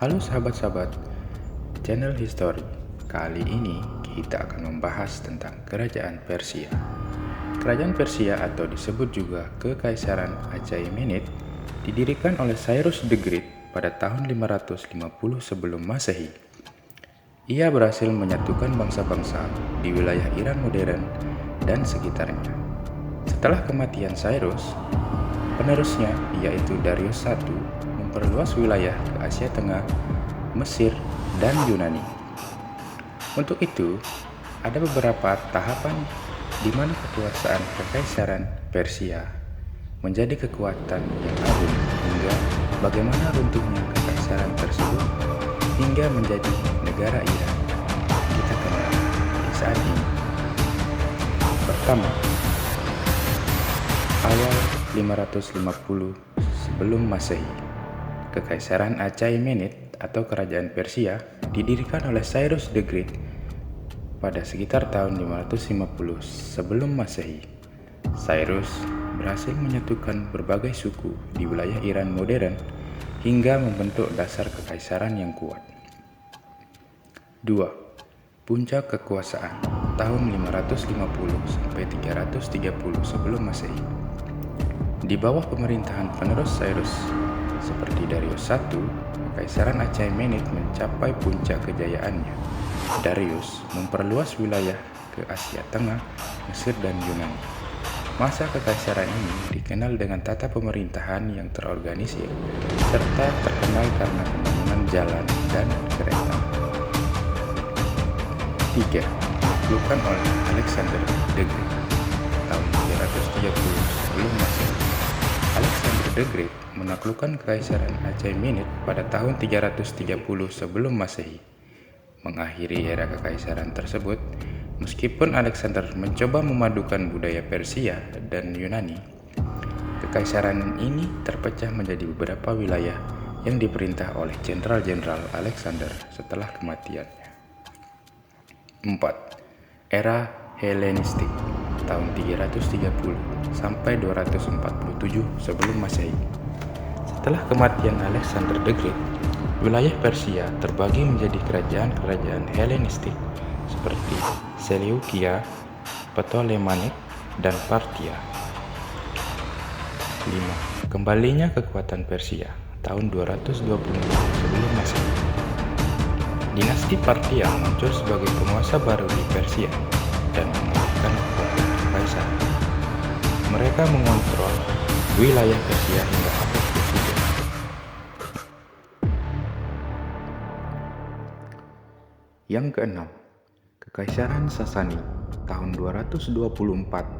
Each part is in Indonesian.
Halo sahabat-sahabat channel History. Kali ini kita akan membahas tentang Kerajaan Persia. Kerajaan Persia atau disebut juga Kekaisaran Achaemenid didirikan oleh Cyrus the Great pada tahun 550 sebelum Masehi. Ia berhasil menyatukan bangsa-bangsa di wilayah Iran modern dan sekitarnya. Setelah kematian Cyrus, penerusnya yaitu Darius I memperluas wilayah ke Asia Tengah, Mesir, dan Yunani. Untuk itu, ada beberapa tahapan di mana kekuasaan Kekaisaran Persia menjadi kekuatan yang agung hingga bagaimana runtuhnya kekaisaran tersebut hingga menjadi negara Iran kita kenal di saat ini. Pertama, awal 550 sebelum Masehi, Kekaisaran Achaemenid atau Kerajaan Persia didirikan oleh Cyrus the Great pada sekitar tahun 550 sebelum Masehi. Cyrus berhasil menyatukan berbagai suku di wilayah Iran modern hingga membentuk dasar kekaisaran yang kuat. 2. Puncak kekuasaan tahun 550 sampai 330 sebelum Masehi. Di bawah pemerintahan penerus Cyrus seperti Darius I, Kekaisaran Achaemenid mencapai puncak kejayaannya. Darius memperluas wilayah ke Asia Tengah, Mesir, dan Yunani. Masa kekaisaran ini dikenal dengan tata pemerintahan yang terorganisir serta terkenal karena pembangunan jalan dan kereta. 3. Dilakukan oleh Alexander the Great tahun 330 sebelum Masehi. Alexander the Great menaklukkan Kekaisaran Achaemenid pada tahun 330 sebelum Masehi. Mengakhiri era kekaisaran tersebut, meskipun Alexander mencoba memadukan budaya Persia dan Yunani, kekaisaran ini terpecah menjadi beberapa wilayah yang diperintah oleh jenderal-jenderal Alexander setelah kematiannya. 4. Era Helenistik tahun 330 sampai 247 sebelum Masehi. Setelah kematian Alexander the Great, wilayah Persia terbagi menjadi kerajaan-kerajaan Helenistik seperti Seleukia, Ptolemaic, dan Parthia. 5. Kembalinya kekuatan Persia tahun 220 sebelum Masehi. Dinasti Parthia muncul sebagai penguasa baru di Persia dan memulihkan kekuatan kekaisaran. Mereka mengontrol wilayah Persia hingga abad ke-3. Yang keenam, Kekaisaran Sasani tahun 224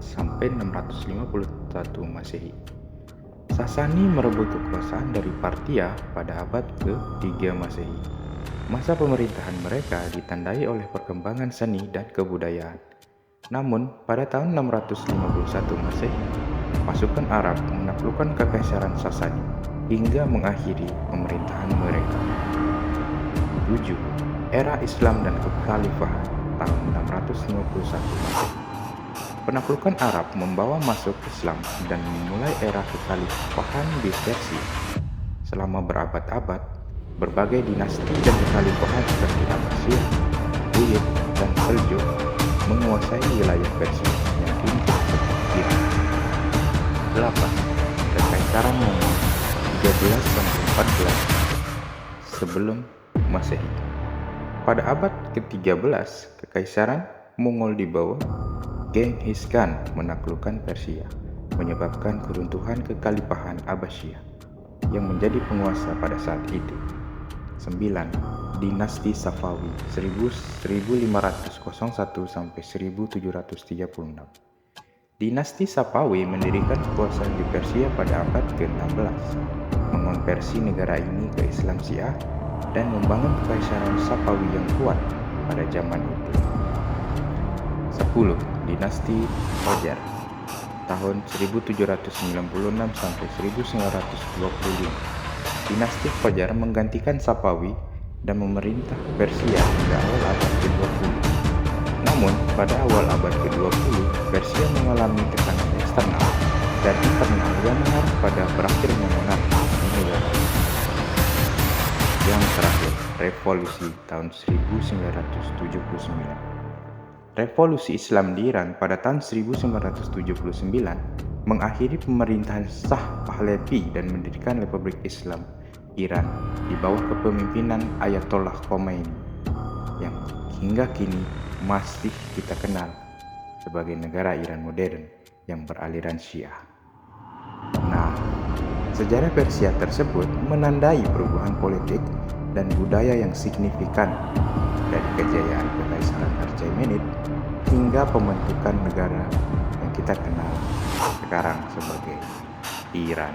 sampai 651 Masehi. Sasani merebut kekuasaan dari Parthia pada abad ke-3 Masehi. Masa pemerintahan mereka ditandai oleh perkembangan seni dan kebudayaan. Namun, pada tahun 651 Masehi, pasukan Arab menaklukkan Kekaisaran Sasani hingga mengakhiri pemerintahan mereka. 7. Era Islam dan Kekhalifahan tahun 651 Masehi. Penaklukan Arab membawa masuk Islam dan memulai era kekhalifahan di Persia. Selama berabad-abad, berbagai dinasti dan kekhalifahan seperti Abbasiyah, Buyid, dan Seljuk menguasai wilayah Persia yang kini disebut Iran. 8. Kekaisaran Mongol 13-14 sebelum Masehi. Pada abad ke-13, Kekaisaran Mongol di bawah Genghis Khan menaklukkan Persia, menyebabkan keruntuhan kekhalifahan Abbasiyah yang menjadi penguasa pada saat itu. 9. Dinasti Safawi 1501 sampai 1736. Dinasti Safawi mendirikan kekuasaan di Persia pada abad ke-16, mengonversi negara ini ke Islam Syiah dan membangun kekaisaran Safawi yang kuat pada zaman itu. 10. Dinasti Qajar tahun 1796 sampai 1925. Dinasti Qajar menggantikan Safawi dan memerintah Persia hingga awal abad ke-20. Namun, pada awal abad ke-20, Persia mengalami tekanan eksternal dan internal yang mengarah pada berakhirnya monarki negara. Yang terakhir, revolusi tahun 1979. Revolusi Islam di Iran pada tahun 1979 mengakhiri pemerintahan Shah Pahlavi dan mendirikan Republik Islam Iran di bawah kepemimpinan Ayatollah Khomeini yang hingga kini masih kita kenal sebagai negara Iran modern yang beraliran Syiah. Nah, sejarah Persia tersebut menandai perubahan politik dan budaya yang signifikan dari kejayaan Kekaisaran Achaemenid hingga pembentukan negara yang kita kenal sekarang sebagai Iran.